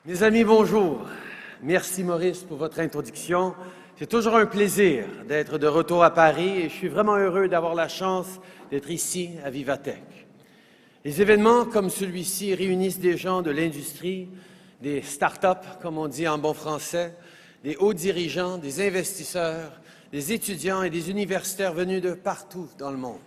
Mes amis, bonjour. Merci Maurice pour votre introduction. C'est toujours un plaisir d'être de retour à Paris et je suis vraiment heureux d'avoir la chance d'être ici à Vivatech. Les événements comme celui-ci réunissent des gens de l'industrie, des start-up, comme on dit en bon français, des hauts dirigeants, des investisseurs, des étudiants et des universitaires venus de partout dans le monde.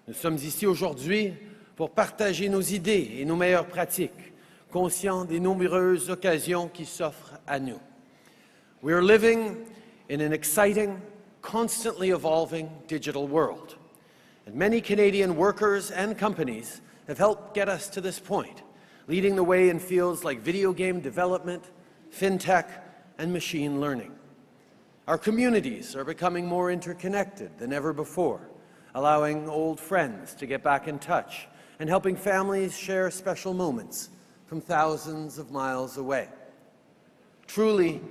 Nous sommes ici aujourd'hui pour partager nos idées et nos meilleures pratiques, conscients des nombreuses occasions qui s'offrent à nous. We are living in an exciting, constantly evolving digital world. And many Canadian workers and companies have helped get us to this point, leading the way in fields like video game development, fintech, and machine learning. Our communities are becoming more interconnected than ever before, allowing old friends to get back in touch and helping families share special moments from thousands of miles away. Truly,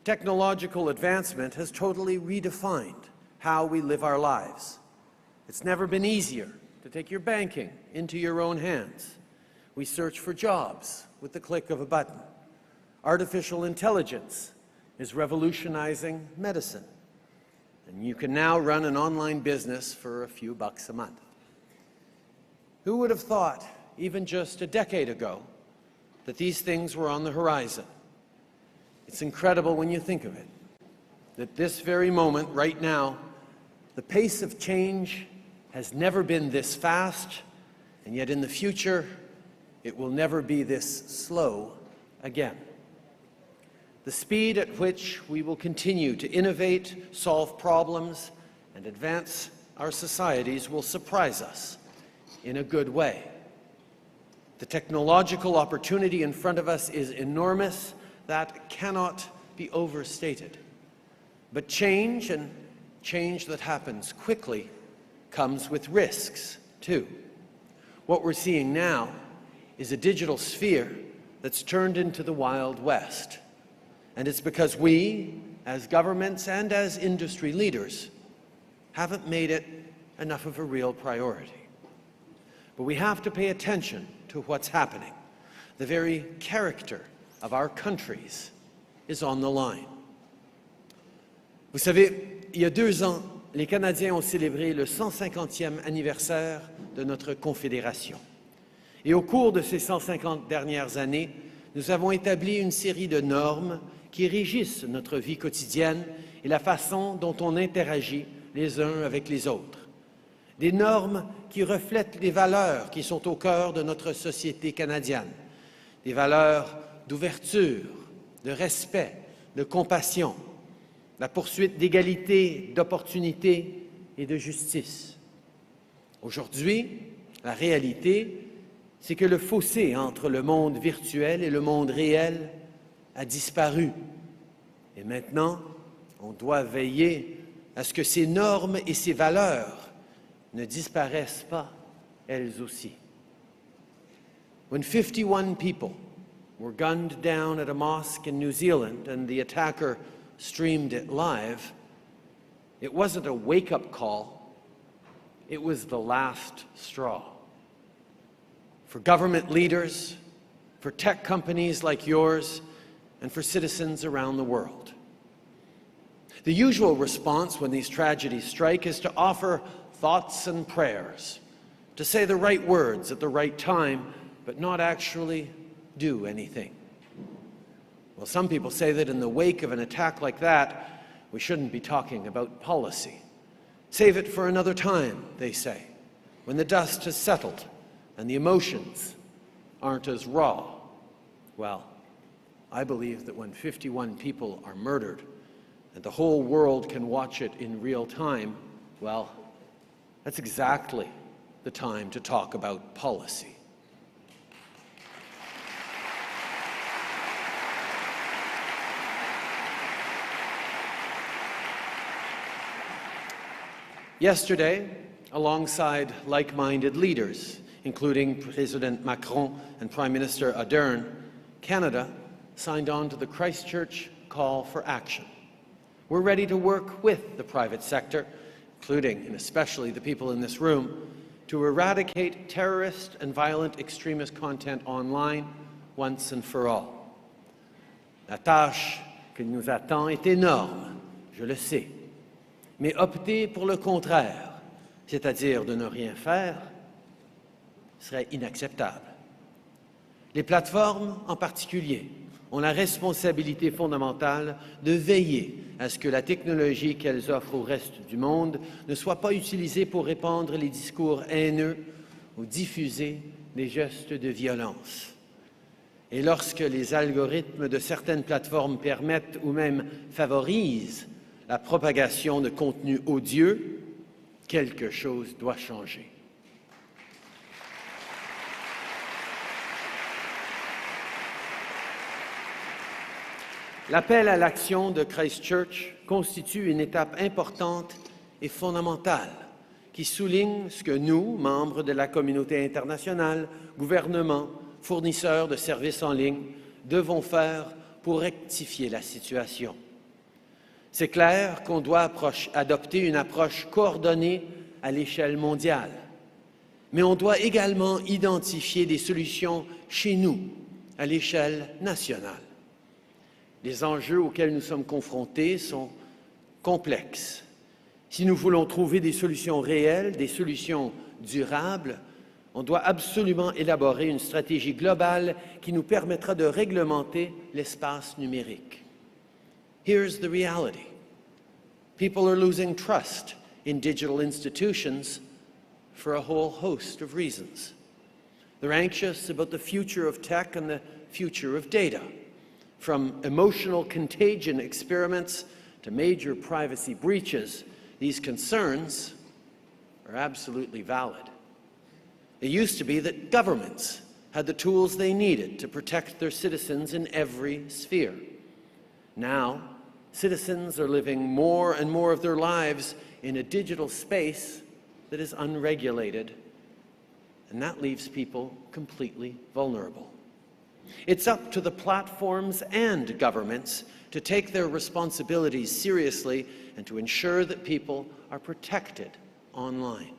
technological advancement has totally redefined how we live our lives. It's never been easier to take your banking into your own hands. We search for jobs with the click of a button. Artificial intelligence is revolutionizing medicine. And you can now run an online business for a few bucks a month. Who would have thought, even just a decade ago, that these things were on the horizon? It's incredible when you think of it, that this very moment, right now, the pace of change has never been this fast, and yet in the future, it will never be this slow again. The speed at which we will continue to innovate, solve problems, and advance our societies will surprise us in a good way. The technological opportunity in front of us is enormous. That cannot be overstated. But change, and change that happens quickly, comes with risks, too. What we're seeing now is a digital sphere that's turned into the Wild West. And it's because we, as governments and as industry leaders, haven't made it enough of a real priority. But we have to pay attention to what's happening. The very character of our countries is on the line. Vous savez, il y a 2 ans, les Canadiens ont célébré le 150e anniversaire de notre Confédération. Et au cours de ces 150 dernières années, nous avons établi une série de normes qui régissent notre vie quotidienne et la façon dont on interagit les uns avec les autres. Des normes qui reflètent les valeurs qui sont au cœur de notre société canadienne. Des valeurs d'ouverture, de respect, de compassion, la poursuite d'égalité, d'opportunité et de justice. Aujourd'hui, la réalité, c'est que le fossé entre le monde virtuel et le monde réel a disparu. Et maintenant, on doit veiller à ce que ces normes et ces valeurs ne disparaissent pas, elles aussi. When 51 people were gunned down at a mosque in New Zealand and the attacker streamed it live, it wasn't a wake-up call, it was the last straw. For government leaders, for tech companies like yours, and for citizens around the world. The usual response when these tragedies strike is to offer thoughts and prayers, to say the right words at the right time, but not actually do anything. Well, some people say that in the wake of an attack like that, we shouldn't be talking about policy. Save it for another time, they say, when the dust has settled and the emotions aren't as raw. Well, I believe that when 51 people are murdered and the whole world can watch it in real time, well, that's exactly the time to talk about policy. Yesterday, alongside like-minded leaders, including President Macron and Prime Minister Ardern, Canada signed on to the Christchurch Call for Action. We're ready to work with the private sector, including and especially the people in this room, to eradicate terrorist and violent extremist content online once and for all. La tâche qui nous attend est énorme, je le sais. Mais opter pour le contraire, c'est-à-dire de ne rien faire, serait inacceptable. Les plateformes, en particulier, ont la responsabilité fondamentale de veiller à ce que la technologie qu'elles offrent au reste du monde ne soit pas utilisée pour répandre les discours haineux ou diffuser des gestes de violence. Et lorsque les algorithmes de certaines plateformes permettent ou même favorisent la propagation de contenus odieux, quelque chose doit changer. L'appel à l'action de Christchurch constitue une étape importante et fondamentale qui souligne ce que nous, membres de la communauté internationale, gouvernements, fournisseurs de services en ligne, devons faire pour rectifier la situation. C'est clair qu'on doit adopter une approche coordonnée à l'échelle mondiale, mais on doit également identifier des solutions chez nous, à l'échelle nationale. Les enjeux auxquels nous sommes confrontés sont complexes. Si nous voulons trouver des solutions réelles, des solutions durables, on doit absolument élaborer une stratégie globale qui nous permettra de réglementer l'espace numérique. Here's the reality. People are losing trust in digital institutions for a whole host of reasons. They're anxious about the future of tech and the future of data. From emotional contagion experiments to major privacy breaches, these concerns are absolutely valid. It used to be that governments had the tools they needed to protect their citizens in every sphere. Now, citizens are living more and more of their lives in a digital space that is unregulated, and that leaves people completely vulnerable. It's up to the platforms and governments to take their responsibilities seriously and to ensure that people are protected online.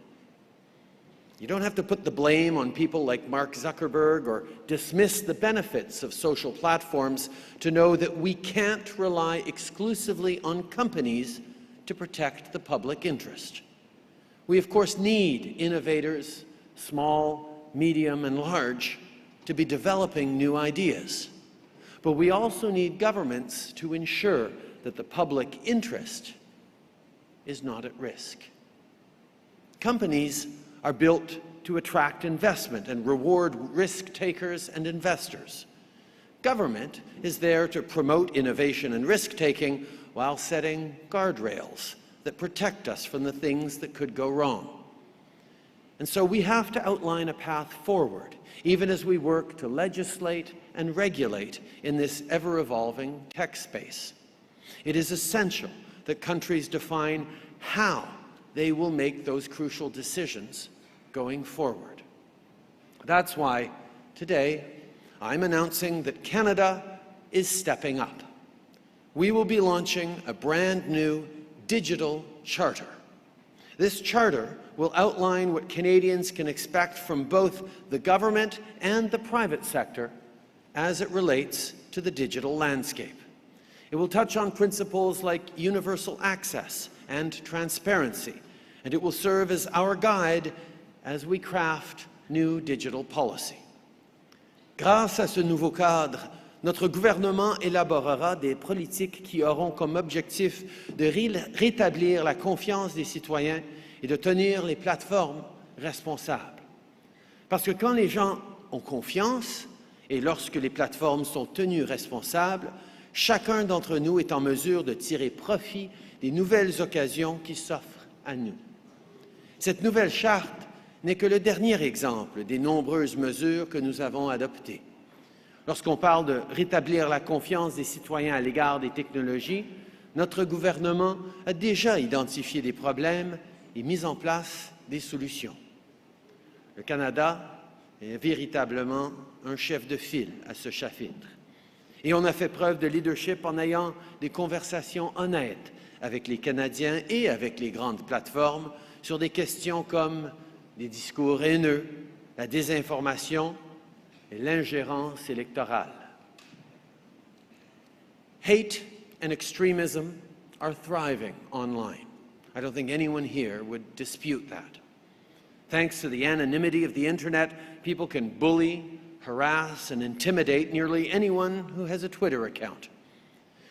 You don't have to put the blame on people like Mark Zuckerberg or dismiss the benefits of social platforms to know that we can't rely exclusively on companies to protect the public interest. We, of course, need innovators, small, medium, and large, to be developing new ideas. But we also need governments to ensure that the public interest is not at risk. Companies are built to attract investment and reward risk takers and investors. Government is there to promote innovation and risk-taking while setting guardrails that protect us from the things that could go wrong. And so we have to outline a path forward, even as we work to legislate and regulate in this ever-evolving tech space. It is essential that countries define how they will make those crucial decisions going forward. That's why today I'm announcing that Canada is stepping up. We will be launching a brand new digital charter. This charter will outline what Canadians can expect from both the government and the private sector as it relates to the digital landscape. It will touch on principles like universal access and transparency, and it will serve as our guide as we craft new digital policy. Grâce à ce nouveau cadre, notre gouvernement élaborera des politiques qui auront comme objectif de rétablir la confiance des citoyens et de tenir les plateformes responsables. Parce que quand les gens ont confiance et lorsque les plateformes sont tenues responsables, chacun d'entre nous est en mesure de tirer profit des nouvelles occasions qui s'offrent à nous. Cette nouvelle charte n'est que le dernier exemple des nombreuses mesures que nous avons adoptées. Lorsqu'on parle de rétablir la confiance des citoyens à l'égard des technologies, notre gouvernement a déjà identifié des problèmes et mis en place des solutions. Le Canada est véritablement un chef de file à ce chapitre. Et on a fait preuve de leadership en ayant des conversations honnêtes avec les Canadiens et avec les grandes plateformes sur des questions comme les discours haineux, la désinformation et l'ingérence électorale. Hate and extremism are thriving online. I don't think anyone here would dispute that. Thanks to the anonymity of the internet, people can bully, harass, and intimidate nearly anyone who has a Twitter account.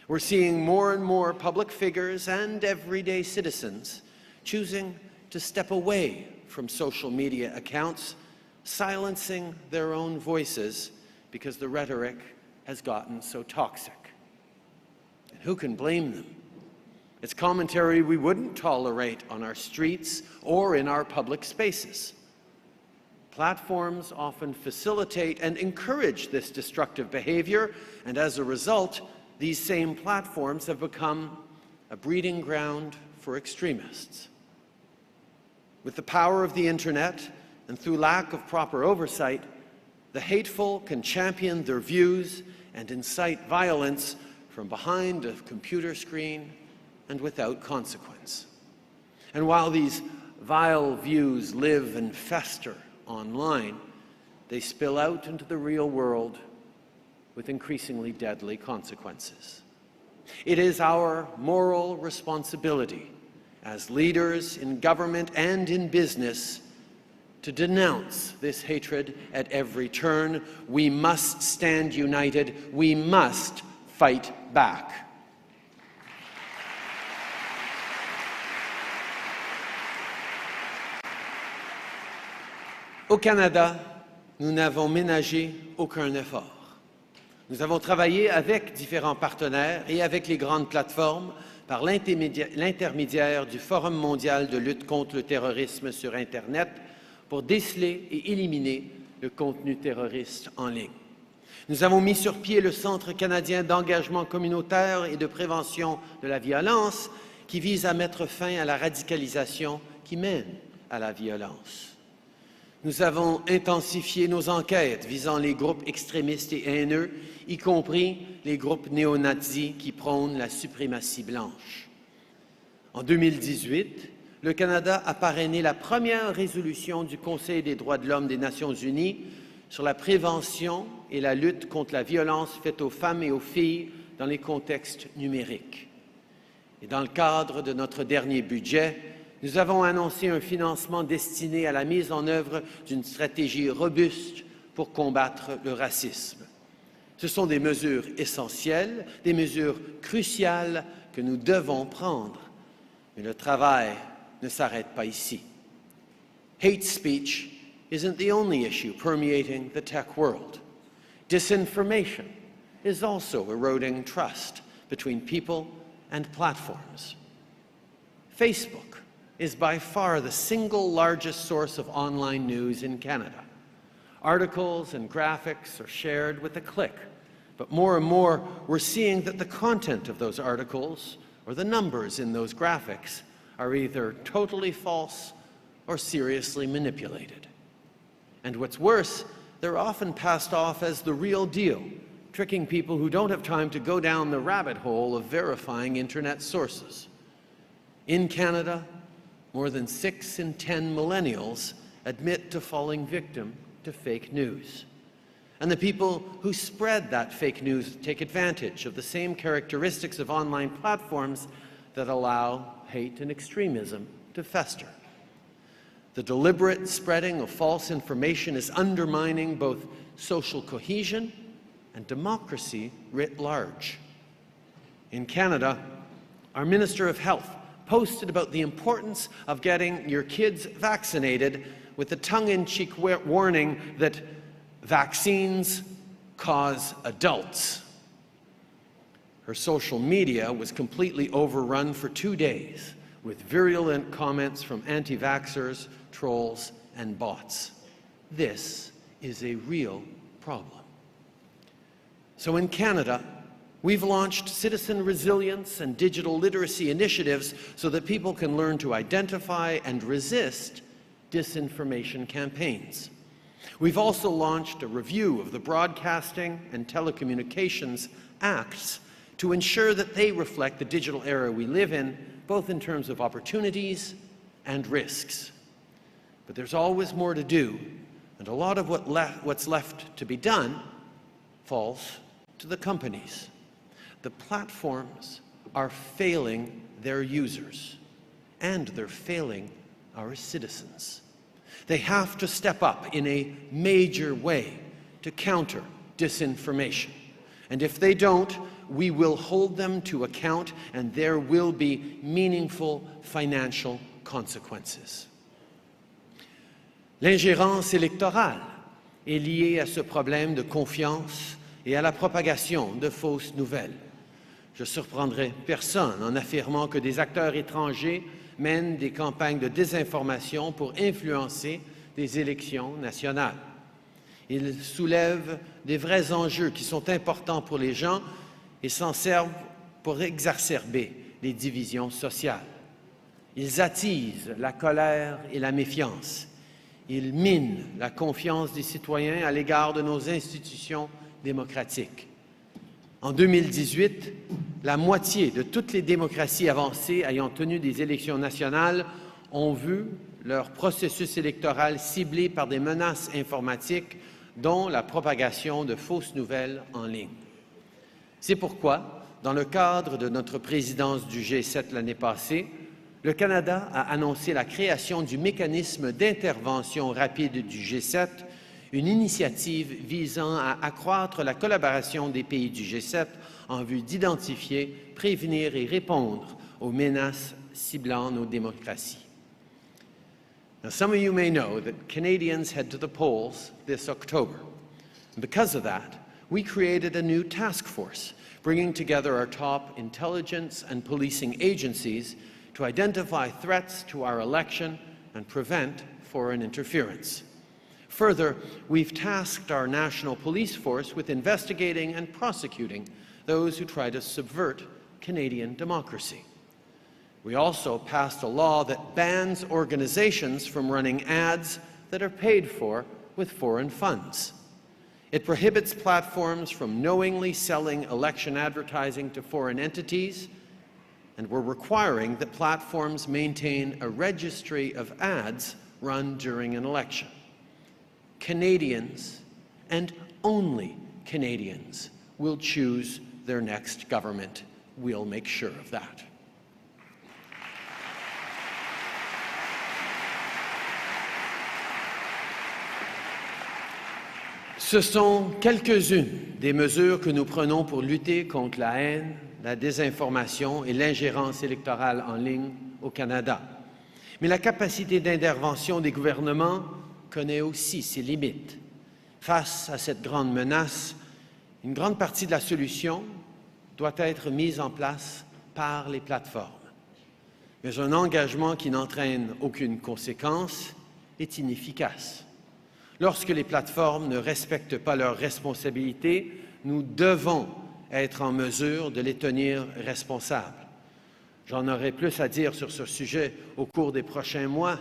We're seeing more and more public figures and everyday citizens choosing to step away from social media accounts, silencing their own voices because the rhetoric has gotten so toxic. And who can blame them? It's commentary we wouldn't tolerate on our streets or in our public spaces. Platforms often facilitate and encourage this destructive behavior, and as a result, these same platforms have become a breeding ground for extremists. With the power of the internet and through lack of proper oversight, the hateful can champion their views and incite violence from behind a computer screen and without consequence. And while these vile views live and fester online, they spill out into the real world with increasingly deadly consequences. It is our moral responsibility as leaders in government and in business to denounce this hatred at every turn. We must stand united. We must fight back. Au Canada, nous n'avons ménagé aucun effort. Nous avons travaillé avec différents partenaires et avec les grandes plateformes par l'intermédiaire du Forum mondial de lutte contre le terrorisme sur Internet pour déceler et éliminer le contenu terroriste en ligne. Nous avons mis sur pied le Centre canadien d'engagement communautaire et de prévention de la violence qui vise à mettre fin à la radicalisation qui mène à la violence. Nous avons intensifié nos enquêtes visant les groupes extrémistes et haineux, y compris les groupes néo-nazis qui prônent la suprématie blanche. En 2018, le Canada a parrainé la première résolution du Conseil des droits de l'homme des Nations unies sur la prévention et la lutte contre la violence faite aux femmes et aux filles dans les contextes numériques. Et dans le cadre de notre dernier budget, nous avons annoncé un financement destiné à la mise en œuvre d'une stratégie robuste pour combattre le racisme. Ce sont des mesures essentielles, des mesures cruciales que nous devons prendre. Mais le travail ne s'arrête pas ici. Hate speech isn't the only issue permeating the tech world. Disinformation is also eroding trust between people and platforms. Facebook is by far the single largest source of online news in Canada. Articles and graphics are shared with a click, but more and more we're seeing that the content of those articles or the numbers in those graphics are either totally false or seriously manipulated. And what's worse, they're often passed off as the real deal, tricking people who don't have time to go down the rabbit hole of verifying internet sources. In Canada, more than 6 in 10 millennials admit to falling victim to fake news. And the people who spread that fake news take advantage of the same characteristics of online platforms that allow hate and extremism to fester. The deliberate spreading of false information is undermining both social cohesion and democracy writ large. In Canada, our Minister of Health posted about the importance of getting your kids vaccinated with the tongue-in-cheek warning that vaccines cause adults. Her social media was completely overrun for 2 days with virulent comments from anti-vaxxers, trolls, and bots. This is a real problem. So in Canada, we've launched citizen resilience and digital literacy initiatives so that people can learn to identify and resist disinformation campaigns. We've also launched a review of the Broadcasting and Telecommunications Acts to ensure that they reflect the digital era we live in, both in terms of opportunities and risks. But there's always more to do, and a lot of what's left to be done falls to the companies. the platforms are failing their users, and they're failing our citizens. They have to step up in a major way to counter disinformation. And if they don't, we will hold them to account, and there will be meaningful financial consequences. L'ingérence électorale est liée à ce problème de confiance et à la propagation de fausses nouvelles. Je ne surprendrai personne en affirmant que des acteurs étrangers mènent des campagnes de désinformation pour influencer des élections nationales. Ils soulèvent des vrais enjeux qui sont importants pour les gens et s'en servent pour exacerber les divisions sociales. Ils attisent la colère et la méfiance. Ils minent la confiance des citoyens à l'égard de nos institutions démocratiques. En 2018, la moitié de toutes les démocraties avancées ayant tenu des élections nationales ont vu leur processus électoral ciblé par des menaces informatiques, dont la propagation de fausses nouvelles en ligne. C'est pourquoi, dans le cadre de notre présidence du G7 l'année passée, le Canada a annoncé la création du mécanisme d'intervention rapide du G7, une initiative visant à accroître la collaboration des pays du G7 en vue d'identifier, prévenir et répondre aux menaces ciblant nos démocraties. Now, some of you may know that Canadians head to the polls this October. And because of that, we created a new task force, bringing together our top intelligence and policing agencies to identify threats to our election and prevent foreign interference. Further, we've tasked our national police force with investigating and prosecuting those who try to subvert Canadian democracy. We also passed a law that bans organizations from running ads that are paid for with foreign funds. It prohibits platforms from knowingly selling election advertising to foreign entities, and we're requiring that platforms maintain a registry of ads run during an election. Canadians, and only Canadians, will choose their next government. We'll make sure of that. Ce sont quelques-unes des mesures que nous prenons pour lutter contre la haine, la désinformation et l'ingérence électorale en ligne au Canada. Mais la capacité d'intervention des gouvernements connaît aussi ses limites. Face à cette grande menace, une grande partie de la solution doit être mise en place par les plateformes. Mais un engagement qui n'entraîne aucune conséquence est inefficace. Lorsque les plateformes ne respectent pas leurs responsabilités, nous devons être en mesure de les tenir responsables. J'en aurai plus à dire sur ce sujet au cours des prochains mois,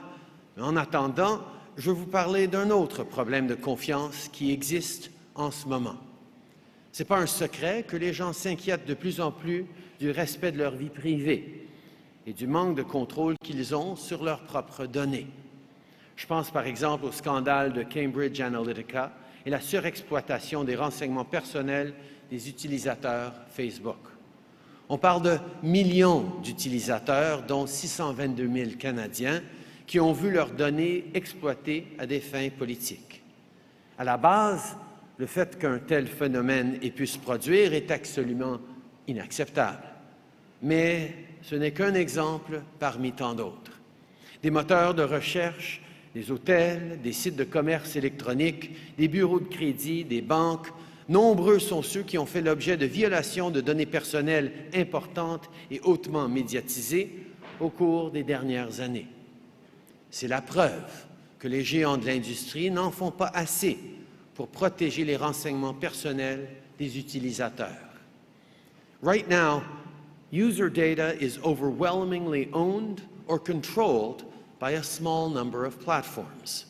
mais en attendant, je vais vous parler d'un autre problème de confiance qui existe en ce moment. Ce n'est pas un secret que les gens s'inquiètent de plus en plus du respect de leur vie privée et du manque de contrôle qu'ils ont sur leurs propres données. Je pense par exemple au scandale de Cambridge Analytica et la surexploitation des renseignements personnels des utilisateurs Facebook. On parle de millions d'utilisateurs, dont 622 000 Canadiens, qui ont vu leurs données exploitées à des fins politiques. À la base, le fait qu'un tel phénomène ait pu se produire est absolument inacceptable. Mais ce n'est qu'un exemple parmi tant d'autres. Des moteurs de recherche, des hôtels, des sites de commerce électronique, des bureaux de crédit, des banques, nombreux sont ceux qui ont fait l'objet de violations de données personnelles importantes et hautement médiatisées au cours des dernières années. C'est la preuve que les géants de l'industrie n'en font pas assez pour protéger les renseignements personnels des utilisateurs. Right now, user data is overwhelmingly owned or controlled by a small number of platforms.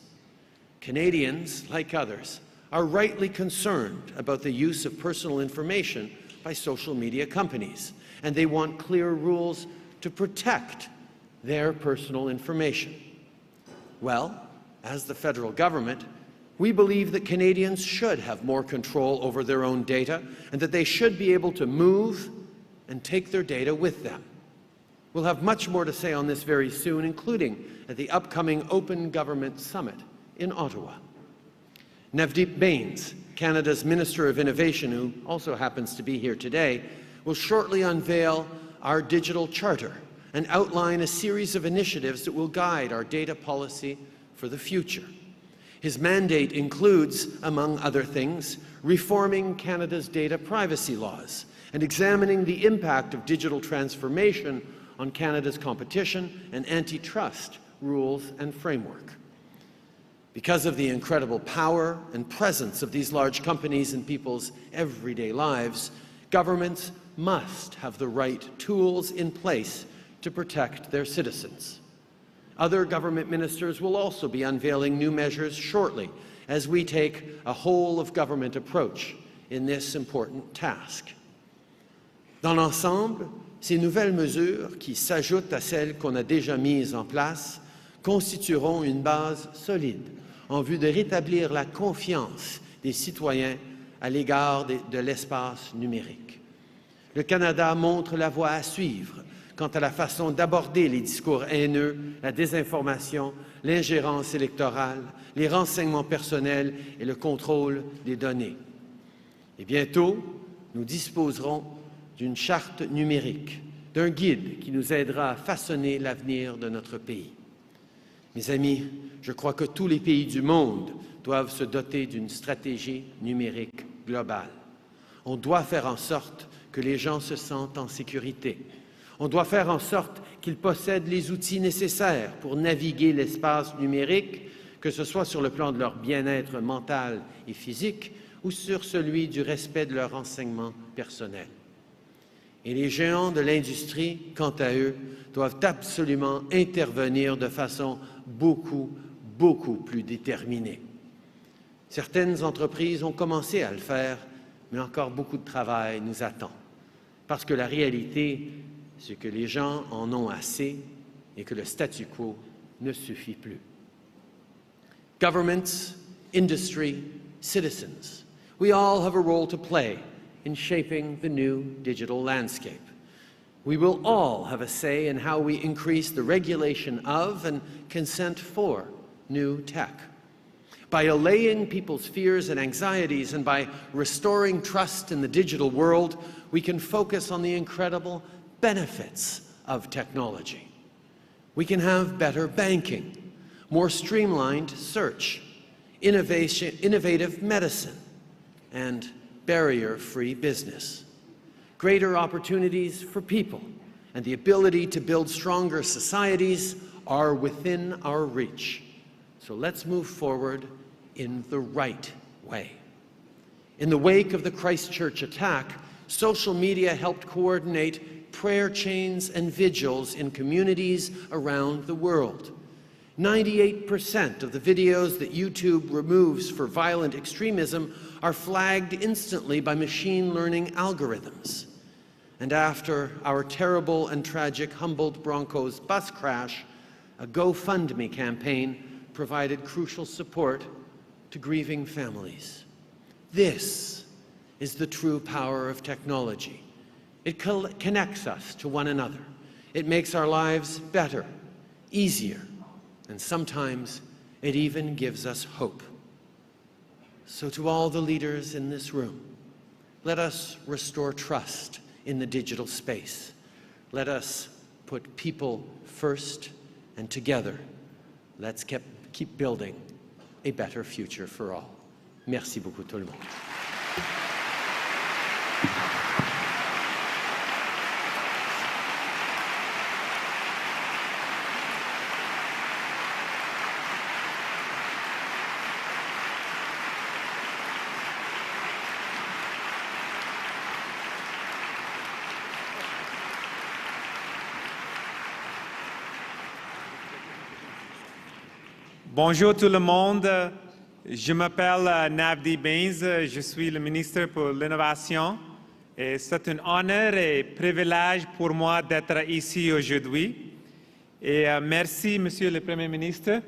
Canadians, like others, are rightly concerned about the use of personal information by social media companies, and they want clear rules to protect their personal information. Well, as the federal government, we believe that Canadians should have more control over their own data and that they should be able to move and take their data with them. We'll have much more to say on this very soon, including at the upcoming Open Government Summit in Ottawa. Navdeep Bains, Canada's Minister of Innovation, who also happens to be here today, will shortly unveil our digital charter and outline a series of initiatives that will guide our data policy for the future. His mandate includes, among other things, reforming Canada's data privacy laws and examining the impact of digital transformation on Canada's competition and antitrust rules and framework. Because of the incredible power and presence of these large companies in people's everyday lives, governments must have the right tools in place to protect their citizens. Other government ministers will also be unveiling new measures shortly as we take a whole-of-government approach in this important task. Dans l'ensemble, ces nouvelles mesures, qui s'ajoutent à celles qu'on a déjà mises en place, constitueront une base solide en vue de rétablir la confiance des citoyens à l'égard de l'espace numérique. Le Canada montre la voie à suivre quant à la façon d'aborder les discours haineux, la désinformation, l'ingérence électorale, les renseignements personnels et le contrôle des données. Et bientôt, nous disposerons d'une charte numérique, d'un guide qui nous aidera à façonner l'avenir de notre pays. Mes amis, je crois que tous les pays du monde doivent se doter d'une stratégie numérique globale. On doit faire en sorte que les gens se sentent en sécurité. On doit faire en sorte qu'ils possèdent les outils nécessaires pour naviguer l'espace numérique, que ce soit sur le plan de leur bien-être mental et physique ou sur celui du respect de leur renseignement personnel. Et les géants de l'industrie, quant à eux, doivent absolument intervenir de façon beaucoup plus déterminée. Certaines entreprises ont commencé à le faire, mais encore beaucoup de travail nous attend. Parce que la réalité, c'est que les gens en ont assez et que le statu quo ne suffit plus. Governments, industry, citizens, we all have a role to play in shaping the new digital landscape. We will all have a say in how we increase the regulation of and consent for new tech. By allaying people's fears and anxieties and by restoring trust in the digital world, we can focus on the incredible benefits of technology. We can have better banking, more streamlined search, innovative medicine, and barrier-free business. Greater opportunities for people and the ability to build stronger societies are within our reach. So let's move forward in the right way. In the wake of the Christchurch attack, social media helped coordinate prayer chains and vigils in communities around the world. 98% of the videos that YouTube removes for violent extremism are flagged instantly by machine learning algorithms. And after our terrible and tragic Humboldt Broncos bus crash, a GoFundMe campaign provided crucial support to grieving families. This is the true power of technology. It connects us to one another. It makes our lives better, easier, and sometimes it even gives us hope. So to all the leaders in this room, let us restore trust in the digital space. Let us put people first, and together, let's keep building a better future for all. Merci beaucoup tout le monde. Bonjour tout le monde, je m'appelle Navdeep Bains, je suis le ministre pour l'innovation et c'est un honneur et privilège pour moi d'être ici aujourd'hui. Et merci, Monsieur le Premier ministre,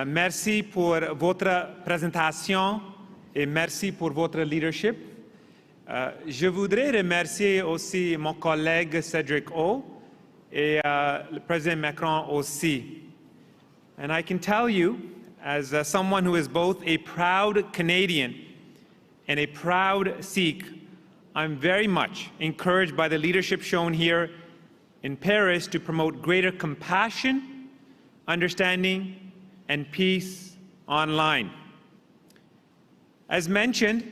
merci pour votre présentation et merci pour votre leadership. Je voudrais remercier aussi mon collègue Cédric O et le président Macron aussi. And I can tell you, as someone who is both a proud Canadian and a proud Sikh, I'm very much encouraged by the leadership shown here in Paris to promote greater compassion, understanding, and peace online. As mentioned,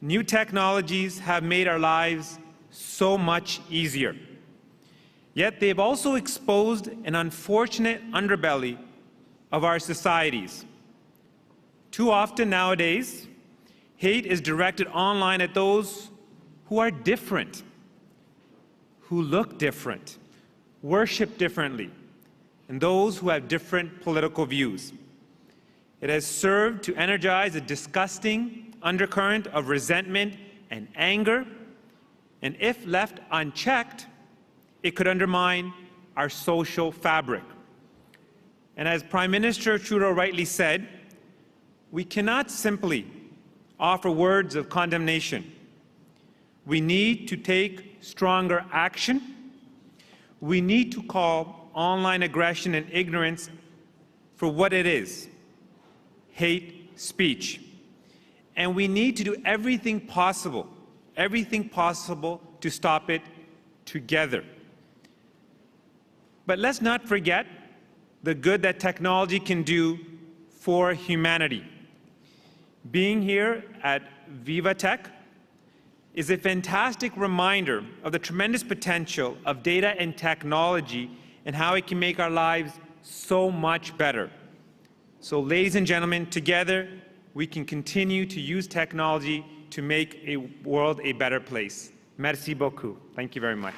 new technologies have made our lives so much easier. Yet they've also exposed an unfortunate underbelly of our societies. Too often nowadays, hate is directed online at those who are different, who look different, worship differently, and those who have different political views. It has served to energize a disgusting undercurrent of resentment and anger, and if left unchecked, it could undermine our social fabric. And as Prime Minister Trudeau rightly said, we cannot simply offer words of condemnation. We need to take stronger action. We need to call online aggression and ignorance for what it is, hate speech. And we need to do everything possible to stop it together. But let's not forget the good that technology can do for humanity. Being here at VivaTech is a fantastic reminder of the tremendous potential of data and technology and how it can make our lives so much better. So, ladies and gentlemen, together we can continue to use technology to make a world a better place. Merci beaucoup. Thank you very much.